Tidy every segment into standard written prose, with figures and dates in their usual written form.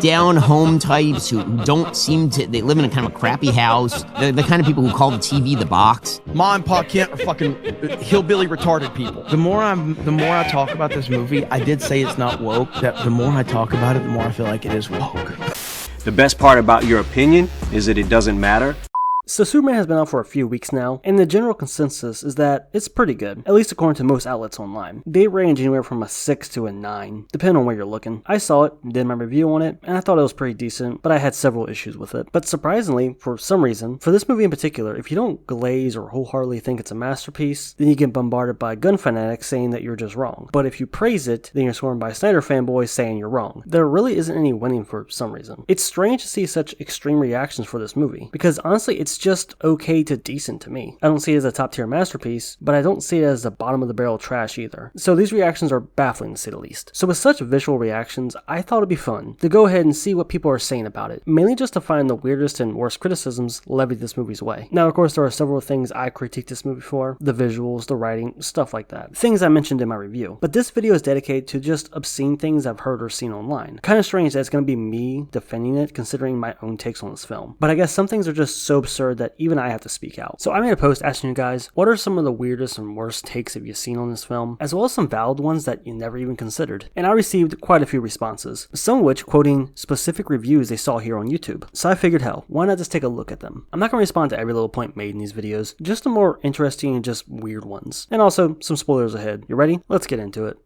down home types who don't seem to, they live in a kind of a crappy house. They're the kind of people who call the TV the box. Ma and Pa Kent are fucking hillbilly retarded people. The more I talk about this movie, I did say it's not woke. That the more I talk about it, the more I feel like it is woke. The best part about your opinion is that it doesn't matter. So Superman has been out for a few weeks now, and the general consensus is that it's pretty good, at least according to most outlets online. They range anywhere from a 6 to a 9, depending on where you're looking. I saw it, did my review on it, and I thought it was pretty decent, but I had several issues with it. But surprisingly, for some reason, for this movie in particular, if you don't glaze or wholeheartedly think it's a masterpiece, then you get bombarded by gun fanatics saying that you're just wrong. But if you praise it, then you're swarmed by Snyder fanboys saying you're wrong. There really isn't any winning for some reason. It's strange to see such extreme reactions for this movie, because honestly, it's just okay to decent to me. I don't see it as a top tier masterpiece, but I don't see it as the bottom of the barrel trash either. So these reactions are baffling to say the least. So with such visual reactions, I thought it'd be fun to go ahead and see what people are saying about it, mainly just to find the weirdest and worst criticisms levied this movie's way. Now, of course, there are several things I critiqued this movie for: the visuals, the writing, stuff like that. Things I mentioned in my review. But this video is dedicated to just obscene things I've heard or seen online. Kind of strange that it's going to be me defending it, considering my own takes on this film. But I guess some things are just so absurd that even I have to speak out. So I made a post asking you guys, what are some of the weirdest and worst takes have you seen on this film, as well as some valid ones that you never even considered. And I received quite a few responses, some of which quoting specific reviews they saw here on YouTube. So I figured, hell, why not just take a look at them? I'm not going to respond to every little point made in these videos, just the more interesting and just weird ones. And also, some spoilers ahead. You ready? Let's get into it.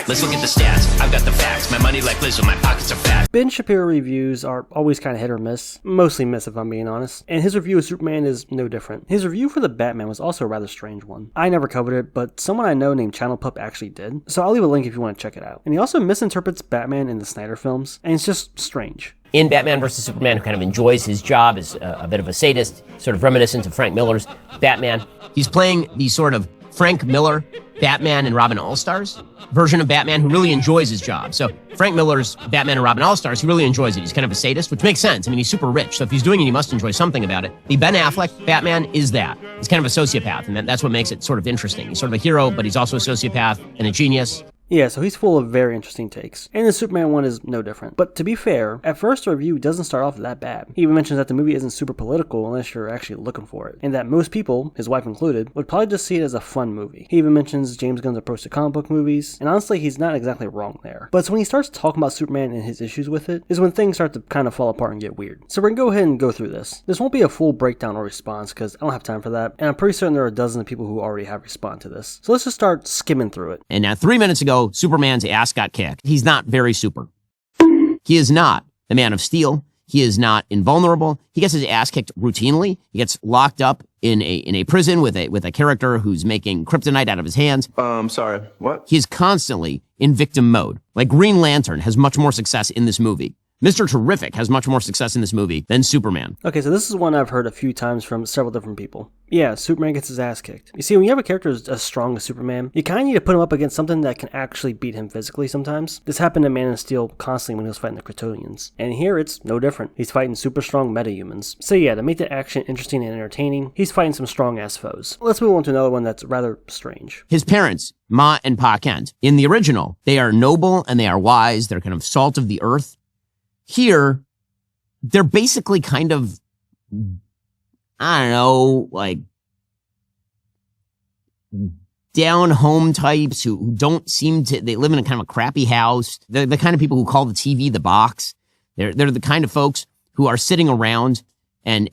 Let's look at the stats. I've got the facts. My money like Lizzo, my pockets are fat. Ben Shapiro reviews are always kind of hit or miss. Mostly miss if I'm being honest. And his review of Superman is no different. His review for the Batman was also a rather strange one. I never covered it, but someone I know named Channel Pup actually did. So I'll leave a link if you want to check it out. And he also misinterprets Batman in the Snyder films, and it's just strange. In Batman vs. Superman, who kind of enjoys his job, is a bit of a sadist, sort of reminiscent of Frank Miller's Batman. He's playing the sort of Frank Miller Batman and Robin All-Stars version of Batman who really enjoys his job. So Frank Miller's Batman and Robin All-Stars, he really enjoys it. He's kind of a sadist, which makes sense. I mean, he's super rich, so if he's doing it, he must enjoy something about it. The Ben Affleck Batman is that. He's kind of a sociopath, and that's what makes it sort of interesting. He's sort of a hero, but he's also a sociopath and a genius. Yeah, so he's full of very interesting takes. And the Superman one is no different. But to be fair, at first the review doesn't start off that bad. He even mentions that the movie isn't super political unless you're actually looking for it, and that most people, his wife included, would probably just see it as a fun movie. He even mentions James Gunn's approach to comic book movies, and honestly, he's not exactly wrong there. But it's when he starts talking about Superman and his issues with it, is when things start to kind of fall apart and get weird. So we're gonna go ahead and go through this. This won't be a full breakdown or response, because I don't have time for that, and I'm pretty certain there are dozens of people who already have responded to this. So let's just start skimming through it. And now 3 minutes ago, Superman's ass got kicked. He's not very super. He is not the Man of Steel. He is not invulnerable. He gets his ass kicked routinely. He gets locked up in a prison with a character who's making kryptonite out of his hands. Sorry, what? He's constantly in victim mode. Like Green Lantern has much more success in this movie. Mr. Terrific has much more success in this movie than Superman. Okay, so this is one I've heard a few times from several different people. Yeah, Superman gets his ass kicked. You see, when you have a character as strong as Superman, you kind of need to put him up against something that can actually beat him physically sometimes. This happened to Man of Steel constantly when he was fighting the Kryptonians. And here it's no different. He's fighting super strong metahumans. So yeah, to make the action interesting and entertaining, he's fighting some strong ass foes. Let's move on to another one that's rather strange. His parents, Ma and Pa Kent, in the original, they are noble and they are wise. They're kind of salt of the earth. Here, they're basically kind of, I don't know, like down home types who don't seem to, they live in a kind of a crappy house. They're the kind of people who call the TV the box. They're the kind of folks who are sitting around and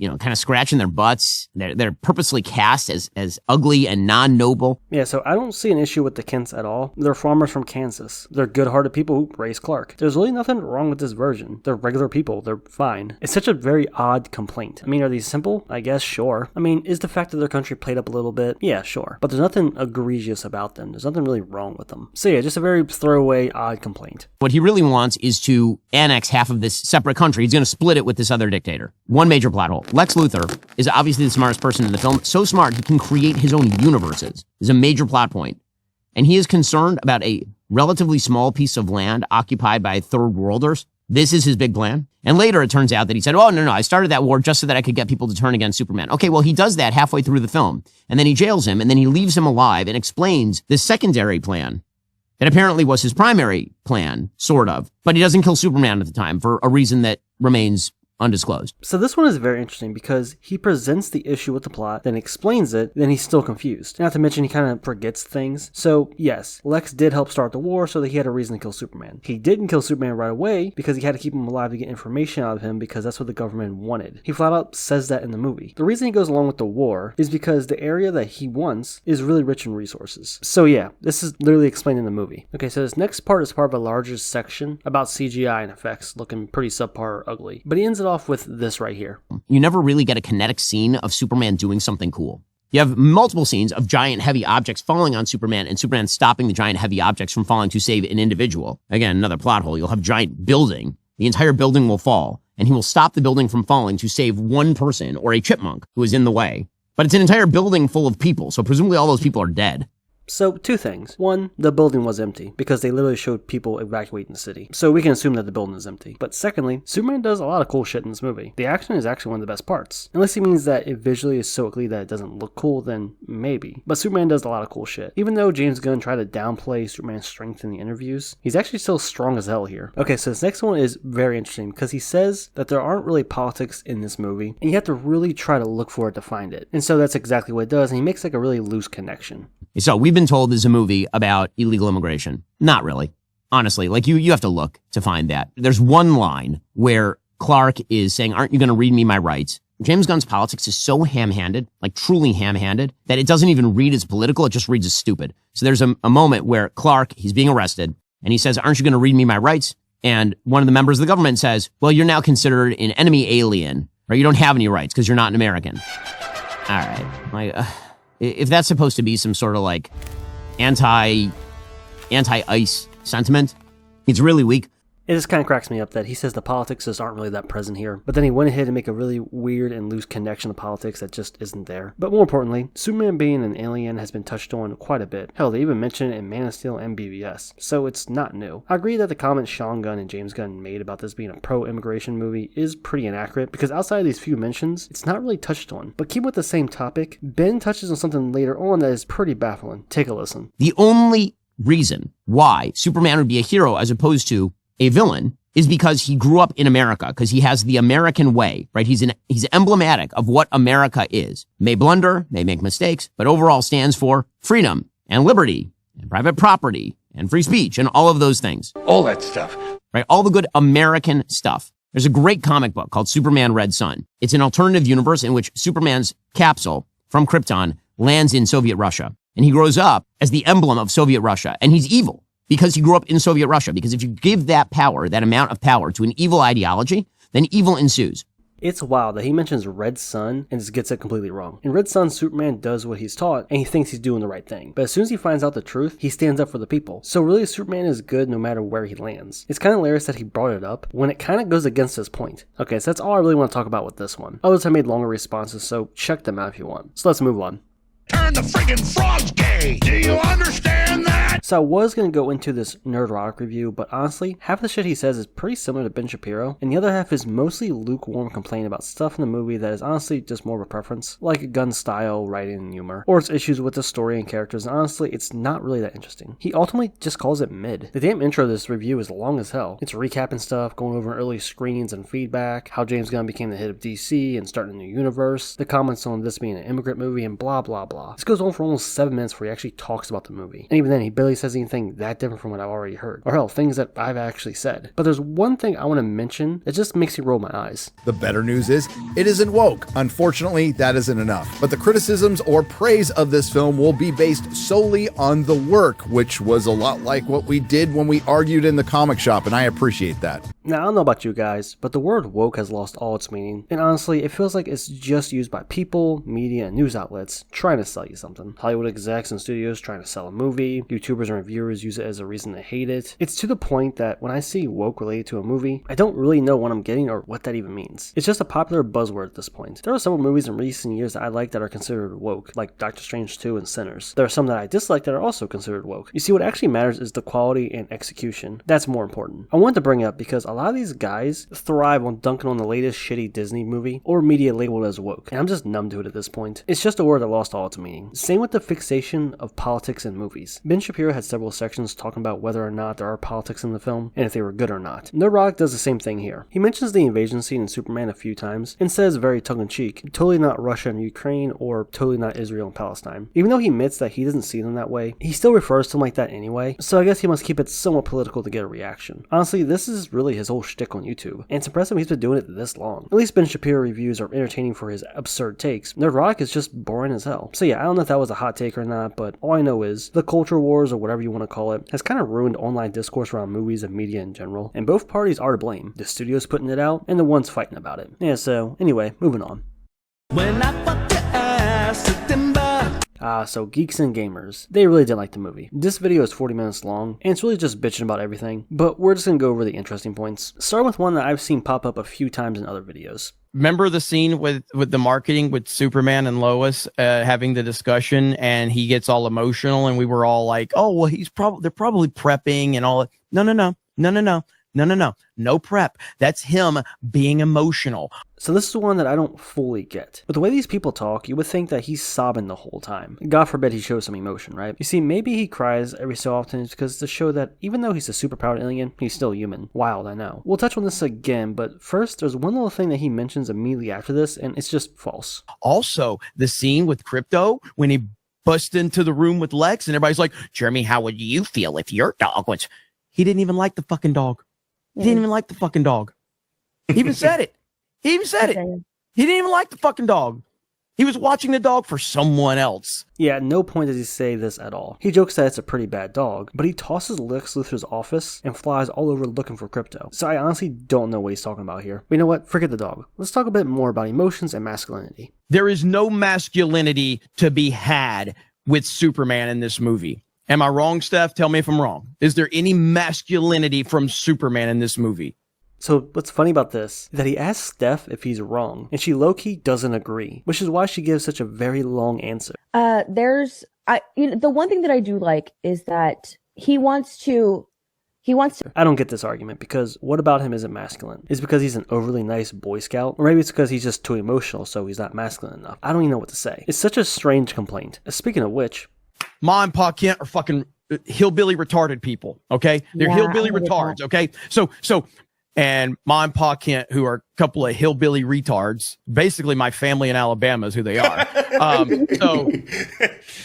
you know, kind of scratching their butts. They're purposely cast as ugly and non-noble. Yeah, so I don't see an issue with the Kents at all. They're farmers from Kansas. They're good-hearted people who raise Clark. There's really nothing wrong with this version. They're regular people. They're fine. It's such a very odd complaint. I mean, are these simple? I guess, sure. I mean, is the fact that their country played up a little bit? Yeah, sure. But there's nothing egregious about them. There's nothing really wrong with them. So yeah, just a very throwaway, odd complaint. What he really wants is to annex half of this separate country. He's going to split it with this other dictator. One major plot hole. Lex Luthor is obviously the smartest person in the film. So smart, he can create his own universes. This is a major plot point. And he is concerned about a relatively small piece of land occupied by third worlders. This is his big plan. And later it turns out that he said, oh, no, I started that war just so that I could get people to turn against Superman. Okay, well, he does that halfway through the film. And then he jails him, and then he leaves him alive and explains this secondary plan That apparently was his primary plan, sort of. But he doesn't kill Superman at the time for a reason that remains undisclosed. So this one is very interesting because he presents the issue with the plot, then explains it, then he's still confused. Not to mention he kind of forgets things. So yes, Lex did help start the war so that he had a reason to kill Superman. He didn't kill Superman right away because he had to keep him alive to get information out of him because that's what the government wanted. He flat out says that in the movie. The reason he goes along with the war is because the area that he wants is really rich in resources. So yeah, this is literally explained in the movie. Okay, so this next part is part of a larger section about CGI and effects looking pretty subpar or ugly. But he ends it off with this right here. You never really get a kinetic scene of Superman doing something cool. You have multiple scenes of giant heavy objects falling on Superman and Superman stopping the giant heavy objects from falling to save an individual. Again, another plot hole. You'll have giant building. The entire building will fall and he will stop the building from falling to save one person or a chipmunk who is in the way. But it's an entire building full of people, so presumably all those people are dead. So, two things. One, the building was empty because they literally showed people evacuating the city. So we can assume that the building is empty. But secondly, Superman does a lot of cool shit in this movie. The action is actually one of the best parts. Unless he means that it visually is so ugly that it doesn't look cool, then maybe. But Superman does a lot of cool shit. Even though James Gunn tried to downplay Superman's strength in the interviews, he's actually still strong as hell here. Okay, so this next one is very interesting because he says that there aren't really politics in this movie, and you have to really try to look for it to find it. And so that's exactly what it does, and he makes like a really loose connection. So we've been told there's a movie about illegal immigration. Not really. Honestly, like you have to look to find that. There's one line where Clark is saying, aren't you going to read me my rights? James Gunn's politics is so ham-handed, like truly ham-handed, that it doesn't even read as political, it just reads as stupid. So there's a moment where Clark, he's being arrested, and he says, aren't you going to read me my rights? And one of the members of the government says, well, you're now considered an enemy alien, or you don't have any rights because you're not an American. All right. If that's supposed to be some sort of like anti-ICE sentiment, it's really weak. It just kind of cracks me up that he says the politics just aren't really that present here, but then he went ahead and make a really weird and loose connection to politics that just isn't there. But more importantly, Superman being an alien has been touched on quite a bit. Hell, they even mention it in Man of Steel and BVS, so it's not new. I agree that the comments Sean Gunn and James Gunn made about this being a pro-immigration movie is pretty inaccurate, because outside of these few mentions, it's not really touched on. But keep with the same topic, Ben touches on something later on that is pretty baffling. Take a listen. The only reason why Superman would be a hero as opposed to a villain is because he grew up in America, because he has the American way, right? He's emblematic of what America is. May blunder, may make mistakes, but overall stands for freedom and liberty and private property and free speech and all of those things. All that stuff. Right? All the good American stuff. There's a great comic book called Superman Red Sun. It's an alternative universe in which Superman's capsule from Krypton lands in Soviet Russia. And he grows up as the emblem of Soviet Russia. And he's evil because he grew up in Soviet Russia. Because if you give that power, that amount of power to an evil ideology, then evil ensues. It's wild that he mentions Red Sun and just gets it completely wrong. In Red Sun, Superman does what he's taught and he thinks he's doing the right thing. But as soon as he finds out the truth, he stands up for the people. So really, Superman is good no matter where he lands. It's kind of hilarious that he brought it up when it kind of goes against his point. Okay, so that's all I really want to talk about with this one. Others have made longer responses, so check them out if you want. So let's move on. Turn the friggin' frogs gay! Do you understand that? So I was going to go into this Nerdrotic review, but honestly, half the shit he says is pretty similar to Ben Shapiro, and the other half is mostly lukewarm complaint about stuff in the movie that is honestly just more of a preference, like Gunn's style, writing, and humor, or its issues with the story and characters, and honestly, it's not really that interesting. He ultimately just calls it mid. The damn intro of this review is long as hell. It's recapping stuff, going over early screenings and feedback, how James Gunn became the head of DC and starting a new universe, the comments on this being an immigrant movie, and blah blah blah. This goes on for almost 7 minutes where he actually talks about the movie. And even then, he barely says anything that different from what I've already heard. Or hell, things that I've actually said. But there's one thing I want to mention that just makes me roll my eyes. The better news is, it isn't woke. Unfortunately, that isn't enough. But the criticisms or praise of this film will be based solely on the work, which was a lot like what we did when we argued in the comic shop, and I appreciate that. Now, I don't know about you guys, but the word woke has lost all its meaning. And honestly, it feels like it's just used by people, media, and news outlets trying to sell you something. Hollywood execs and studios trying to sell a movie. YouTubers and reviewers use it as a reason to hate it. It's to the point that when I see woke related to a movie, I don't really know what I'm getting or what that even means. It's just a popular buzzword at this point. There are several movies in recent years that I like that are considered woke, like Doctor Strange 2 and Sinners. There are some that I dislike that are also considered woke. You see, what actually matters is the quality and execution. That's more important. I wanted to bring up because a lot of these guys thrive on dunking on the latest shitty Disney movie or media labeled as woke, and I'm just numb to it at this point. It's just a word that lost all its meaning. Same with the fixation of politics in movies. Ben Shapiro had several sections talking about whether or not there are politics in the film, and if they were good or not. Nerdrotic does the same thing here. He mentions the invasion scene in Superman a few times, and says very tongue-in-cheek, totally not Russia and Ukraine, or totally not Israel and Palestine. Even though he admits that he doesn't see them that way, he still refers to them like that anyway, so I guess he must keep it somewhat political to get a reaction. Honestly, this is really his whole shtick on YouTube, and it's impressive he's been doing it this long. At least Ben Shapiro reviews are entertaining for his absurd takes. Nerdrotic is just boring as hell. So yeah, I don't know if that was a hot take or not, but all I know is the culture wars, or whatever you want to call it, has kind of ruined online discourse around movies and media in general, and both parties are to blame. The studio's putting it out, and the ones fighting about it. Yeah, so anyway, moving on. When I fucked your ass, September. So geeks and gamers, they really didn't like the movie. This video is 40 minutes long, and it's really just bitching about everything, but we're just gonna go over the interesting points. Starting with one that I've seen pop up a few times in other videos. Remember the scene with the marketing with Superman and Lois having the discussion, and he gets all emotional, and we were all like, "Oh, well, they're probably prepping and all." No prep. That's him being emotional. So this is one that I don't fully get. But the way these people talk, you would think that he's sobbing the whole time. God forbid he shows some emotion, right? You see, maybe he cries every so often because to show that even though he's a superpowered alien, he's still human. Wild, I know. We'll touch on this again, but first, there's one little thing that he mentions immediately after this, and it's just false. Also, the scene with Crypto, when he busts into the room with Lex, and everybody's like, "Jeremy, how would you feel if your dog was..." He didn't even like the fucking dog. He didn't even like the fucking dog. He even said it. He didn't even like the fucking dog. He was watching the dog for someone else. Yeah, at no point does he say this at all. He jokes that it's a pretty bad dog, but he tosses Lex Luthor's office and flies all over looking for Crypto. So I honestly don't know what he's talking about here. But you know what? Forget the dog. Let's talk a bit more about emotions and masculinity. There is no masculinity to be had with Superman in this movie. Am I wrong, Steph? Tell me if I'm wrong. Is there any masculinity from Superman in this movie? So what's funny about this is that he asks Steph if he's wrong, and she low-key doesn't agree, which is why she gives such a very long answer. The one thing that I do like is that he wants to. I don't get this argument, because what about him isn't masculine? Is it because he's an overly nice Boy Scout? Or maybe it's because he's just too emotional, so he's not masculine enough. I don't even know what to say. It's such a strange complaint. Speaking of which, Ma and Pa Kent are fucking hillbilly retarded people, okay? They're hillbilly retards, okay? So, and Ma and Pa Kent, who are a couple of hillbilly retards, basically my family in Alabama is who they are.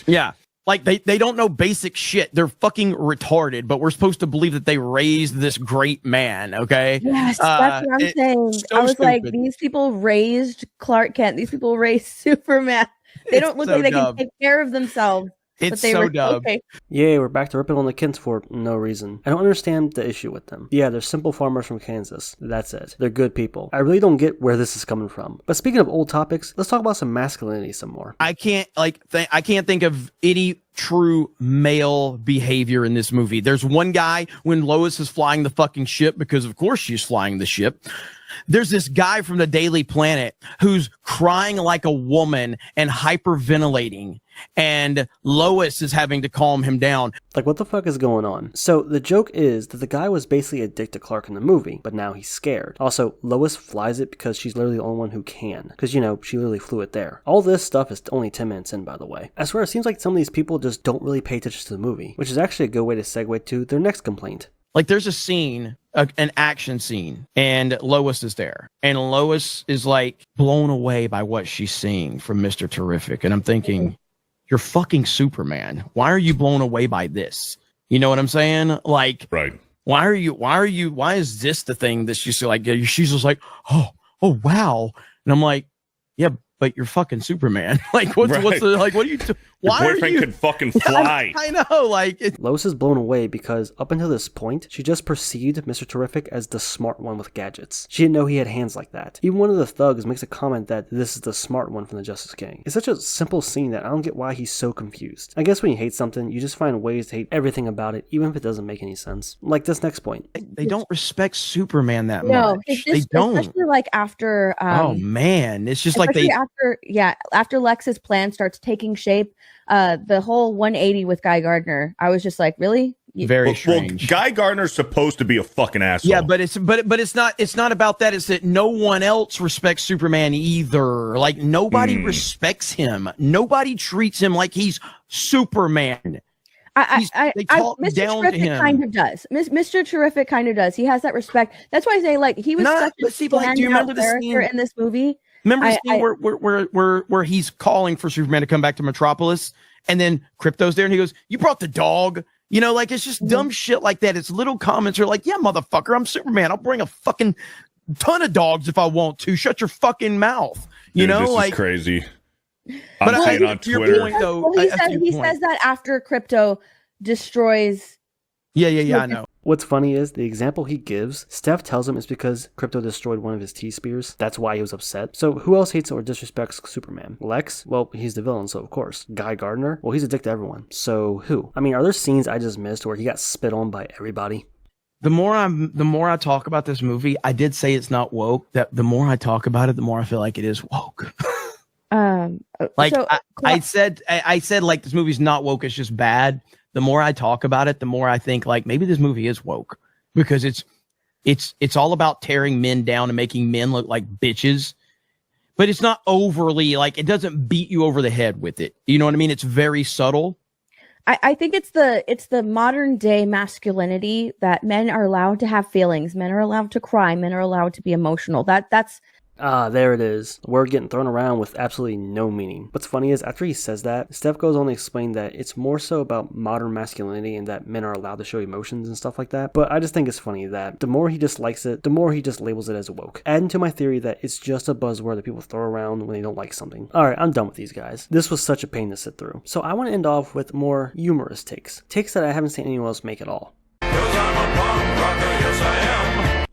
Yeah. Like, they don't know basic shit. They're fucking retarded, but we're supposed to believe that they raised this great man, okay? Yes, that's what I'm saying. So I was stupid. like, these people raised Clark Kent. These people raised Superman. They don't look like they can take care of themselves. It's so dumb. Okay. yay, we're back to ripping on the Kents for no reason. I don't understand the issue with them. Yeah, they're simple farmers from Kansas. That's it. They're good people. I really don't get where this is coming from. But speaking of old topics, let's talk about some masculinity some more. I can't think of any true male behavior in this movie. There's one guy when Lois is flying the fucking ship, because of course she's flying the ship. There's this guy from the Daily Planet who's crying like a woman and hyperventilating, and Lois is having to calm him down. Like, what the fuck is going on? So the joke is that the guy was basically a dick to Clark in the movie, but now he's scared. Also, Lois flies it because she's literally the only one who can, because, she literally flew it there. All this stuff is only 10 minutes in, by the way. I swear, it seems like some of these people just don't really pay attention to the movie, which is actually a good way to segue to their next complaint. Like, there's a scene, an action scene, and Lois is there. And Lois is, like, blown away by what she's seeing from Mr. Terrific. And I'm thinking, you're fucking Superman. Why are you blown away by this? You know what I'm saying? Like, Right. why is this the thing that she's like, she's just like, oh, wow. And I'm like, yeah, but you're fucking Superman. Like, what are you doing? Your boyfriend could fucking fly. I know, like... Lois is blown away because up until this point, she just perceived Mr. Terrific as the smart one with gadgets. She didn't know he had hands like that. Even one of the thugs makes a comment that this is the smart one from the Justice King. It's such a simple scene that I don't get why he's so confused. I guess when you hate something, you just find ways to hate everything about it, even if it doesn't make any sense. Like this next point. They don't respect Superman that No, much. They don't. Especially like after... oh, man. It's just like they... After Lex's plan starts taking shape, the whole 180 with Guy Gardner, I was just like, really? Very strange. Well, Guy Gardner's supposed to be a fucking asshole. Yeah, but it's not about that. It's that no one else respects Superman either. Like nobody respects him. Nobody treats him like he's Superman. Mr. Terrific kind of does. Mr. Terrific kind of does. He has that respect. That's why I say, like, he was such a standout character in this movie. Remember the scene where he's calling for Superman to come back to Metropolis, and then Krypto's there, and he goes, "You brought the dog." You know, like, it's just dumb shit like that. It's little comments are like, "Yeah, motherfucker, I'm Superman. I'll bring a fucking ton of dogs if I want to. Shut your fucking mouth." You know, this like, is crazy. I'm saying on Twitter. He says that after Krypto destroys. Yeah, I know. What's funny is the example he gives, Steph tells him it's because Krypto destroyed one of his T-Spears. That's why he was upset. So who else hates or disrespects Superman? Lex? Well, he's the villain, so of course. Guy Gardner? Well, he's a dick to everyone. So who? I mean, are there scenes I just missed where he got spit on by everybody? The more I talk about this movie, I did say it's not woke. That the more I talk about it, the more I feel like it is woke. I said like this movie's not woke, it's just bad. The more I talk about it, the more I think like maybe this movie is woke, because it's all about tearing men down and making men look like bitches, but it's not overly, like, it doesn't beat you over the head with it. You know what I mean? It's very subtle. I think it's the modern day masculinity that men are allowed to have feelings, men are allowed to cry, men are allowed to be emotional. That's there it is. A word getting thrown around with absolutely no meaning. What's funny is after he says that, Steph goes on to explain that it's more so about modern masculinity and that men are allowed to show emotions and stuff like that. But I just think it's funny that the more he dislikes it, the more he just labels it as woke. Adding to my theory that it's just a buzzword that people throw around when they don't like something. Alright, I'm done with these guys. This was such a pain to sit through. So I want to end off with more humorous takes. Takes that I haven't seen anyone else make at all.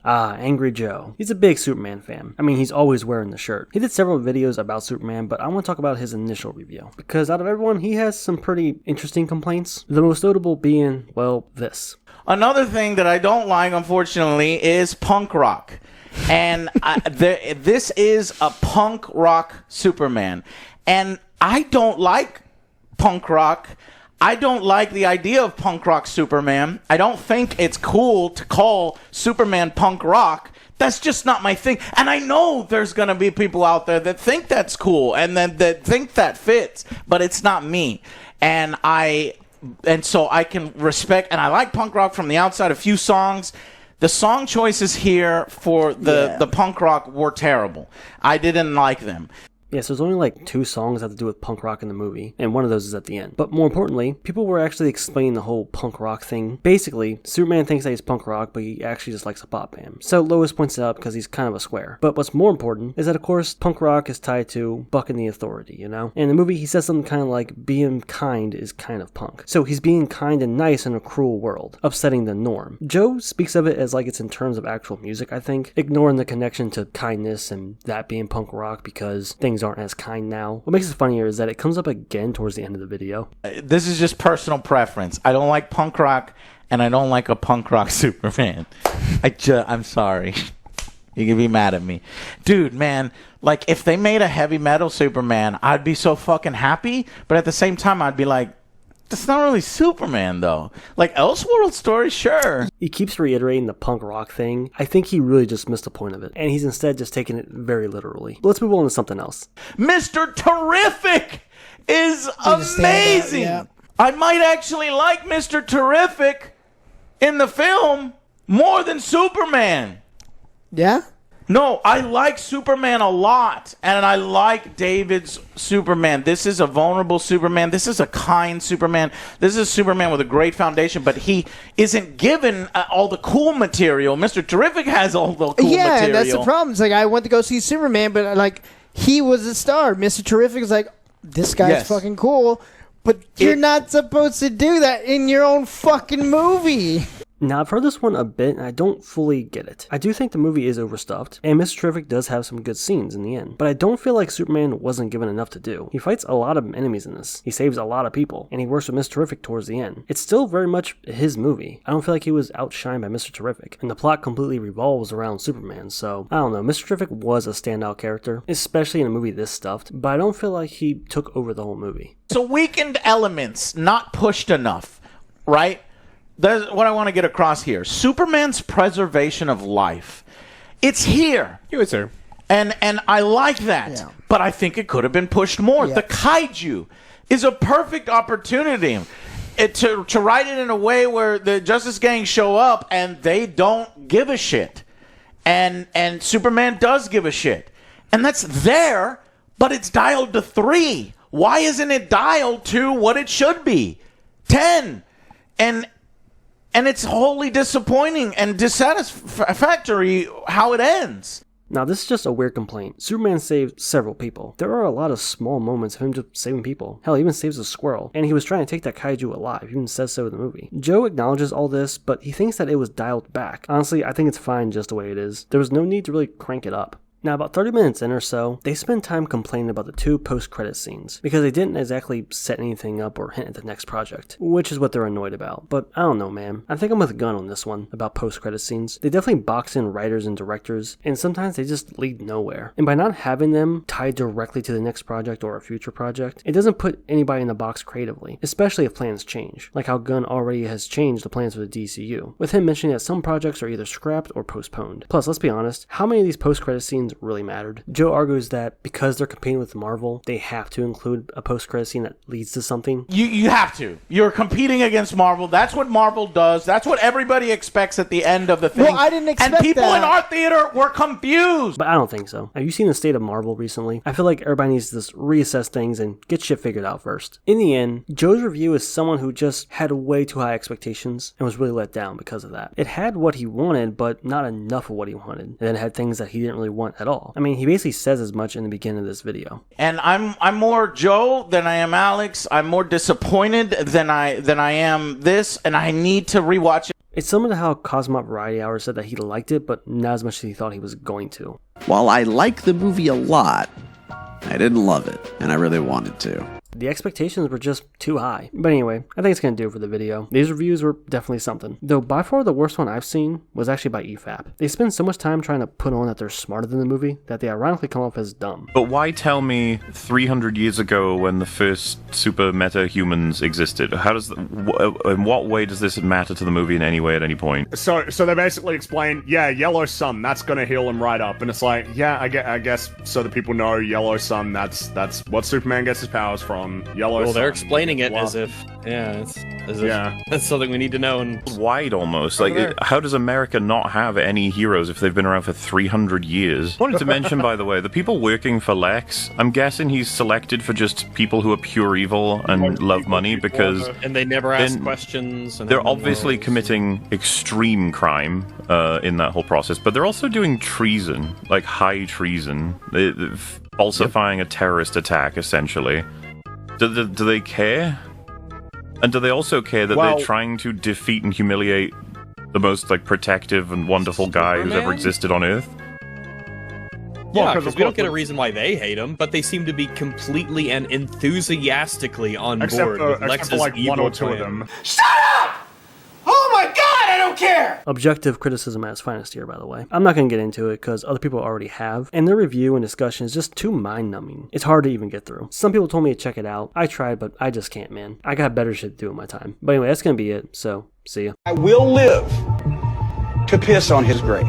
AngryJoe. He's a big Superman fan. I mean, he's always wearing the shirt. He did several videos about Superman, but I want to talk about his initial review, because out of everyone, he has some pretty interesting complaints. The most notable being, well, this. Another thing that I don't like, unfortunately, is punk rock. And this is a punk rock Superman. And I don't like punk rock. I don't like the idea of punk rock Superman. I don't think it's cool to call Superman punk rock. That's just not my thing. And I know there's going to be people out there that think that's cool and that think that fits, but it's not me. And so I can respect, and I like punk rock from the outside. A few songs. The song choices here for the punk rock were terrible. I didn't like them. Yes, there's only like 2 songs that have to do with punk rock in the movie, and one of those is at the end. But more importantly, people were actually explaining the whole punk rock thing. Basically, Superman thinks that he's punk rock, but he actually just likes a pop band. So Lois points it out because he's kind of a square. But what's more important is that, of course, punk rock is tied to bucking the authority, you know? In the movie, he says something kind of like, being kind is kind of punk. So he's being kind and nice in a cruel world, upsetting the norm. Joe speaks of it as like it's in terms of actual music, I think, ignoring the connection to kindness and that being punk rock because things aren't as kind now. What makes it funnier is that it comes up again towards the end of the video. This is just personal preference. I don't like punk rock, and I don't like a punk rock Superman. I'm sorry. You can be mad at me. Dude, man, like, if they made a heavy metal Superman, I'd be so fucking happy, but at the same time, I'd be like, that's not really Superman, though. Like, Elseworld Story, sure. He keeps reiterating the punk rock thing. I think he really just missed the point of it, and he's instead just taking it very literally. But let's move on to something else. Mr. Terrific is amazing. Yeah. I might actually like Mr. Terrific in the film more than Superman. Yeah? No, I like Superman a lot, and I like David's Superman. This is a vulnerable Superman. This is a kind Superman. This is a Superman with a great foundation, but he isn't given all the cool material. Mr. Terrific has all the cool material. Yeah, and that's the problem. It's like, I went to go see Superman, but like, he was a star. Mr. Terrific is like, this guy's fucking cool, but you're not supposed to do that in your own fucking movie. Now, I've heard this one a bit, and I don't fully get it. I do think the movie is overstuffed, and Mr. Terrific does have some good scenes in the end, but I don't feel like Superman wasn't given enough to do. He fights a lot of enemies in this, he saves a lot of people, and he works with Mr. Terrific towards the end. It's still very much his movie. I don't feel like he was outshined by Mr. Terrific, and the plot completely revolves around Superman, so I don't know. Mr. Terrific was a standout character, especially in a movie this stuffed, but I don't feel like he took over the whole movie. So weakened elements, not pushed enough, right? That's what I want to get across here. Superman's preservation of life. It's here. Yes, sir. And I like that. Yeah. But I think it could have been pushed more. Yeah. The kaiju is a perfect opportunity to write it in a way where the Justice Gang show up and they don't give a shit. And Superman does give a shit. And that's there, but it's dialed to 3. Why isn't it dialed to what it should be? 10. And it's wholly disappointing and dissatisfactory how it ends. Now, this is just a weird complaint. Superman saved several people. There are a lot of small moments of him just saving people. Hell, he even saves a squirrel. And he was trying to take that kaiju alive. He even says so in the movie. Joe acknowledges all this, but he thinks that it was dialed back. Honestly, I think it's fine just the way it is. There was no need to really crank it up. Now, about 30 minutes in or so, they spend time complaining about the 2 post-credit scenes, because they didn't exactly set anything up or hint at the next project, which is what they're annoyed about. But I don't know, man. I think I'm with a gun on this one, about post-credit scenes. They definitely box in writers and directors, and sometimes they just lead nowhere. And by not having them tied directly to the next project or a future project, it doesn't put anybody in the box creatively, especially if plans change, like how Gunn already has changed the plans for the DCU, with him mentioning that some projects are either scrapped or postponed. Plus, let's be honest, how many of these post-credit scenes really mattered? Joe argues that because they're competing with Marvel, they have to include a post-credit scene that leads to something. You have to. You're competing against Marvel. That's what Marvel does. That's what everybody expects at the end of the thing. Well, I didn't expect and people that. in our theater were confused. But I don't think so. Have you seen the state of Marvel recently? I feel like everybody needs to just reassess things and get shit figured out first. In the end, Joe's review is someone who just had way too high expectations and was really let down because of that. It had what he wanted, but not enough of what he wanted. And then it had things that he didn't really want at all. I mean, he basically says as much in the beginning of this video. And I'm more Joe than I am Alex. I'm more disappointed than I am this, and I need to rewatch it. It's similar to how Cosmo Variety Hour said that he liked it, but not as much as he thought he was going to. While I like the movie a lot, I didn't love it, and I really wanted to. The expectations were just too high. But anyway, I think it's going to do it for the video. These reviews were definitely something. Though by far the worst one I've seen was actually by EFAP. They spend so much time trying to put on that they're smarter than the movie that they ironically come off as dumb. But why tell me 300 years ago when the first super meta-humans existed? How does in what way does this matter to the movie in any way at any point? So they basically explain, yeah, yellow sun, that's going to heal him right up. And it's like, yeah, I guess so that people know yellow sun, that's what Superman gets his powers from. Yellow Well, they're sun. explaining it Wow. as if that's something we need to know. And wide almost. Like, how does America not have any heroes if they've been around for 300 years? I wanted to mention, by the way, the people working for Lex, I'm guessing he's selected for just people who are pure evil and love money because... And they never ask questions. And they're obviously committing extreme crime in that whole process, but they're also doing treason, like high treason. They're falsifying a terrorist attack, essentially. Do they care? And do they also care that they're trying to defeat and humiliate the most protective and wonderful guy who's ever existed on Earth? Yeah, because we don't get a reason why they hate him, but they seem to be completely and enthusiastically on board with Lex's evil 1 or 2 plan. of them. Shut up! Oh my god, I don't care! Objective criticism at its finest here, by the way. I'm not going to get into it because other people already have, and their review and discussion is just too mind-numbing. It's hard to even get through. Some people told me to check it out. I tried, but I just can't, man. I got better shit to do with my time. But anyway, that's going to be it, so see ya. I will live to piss on his grave.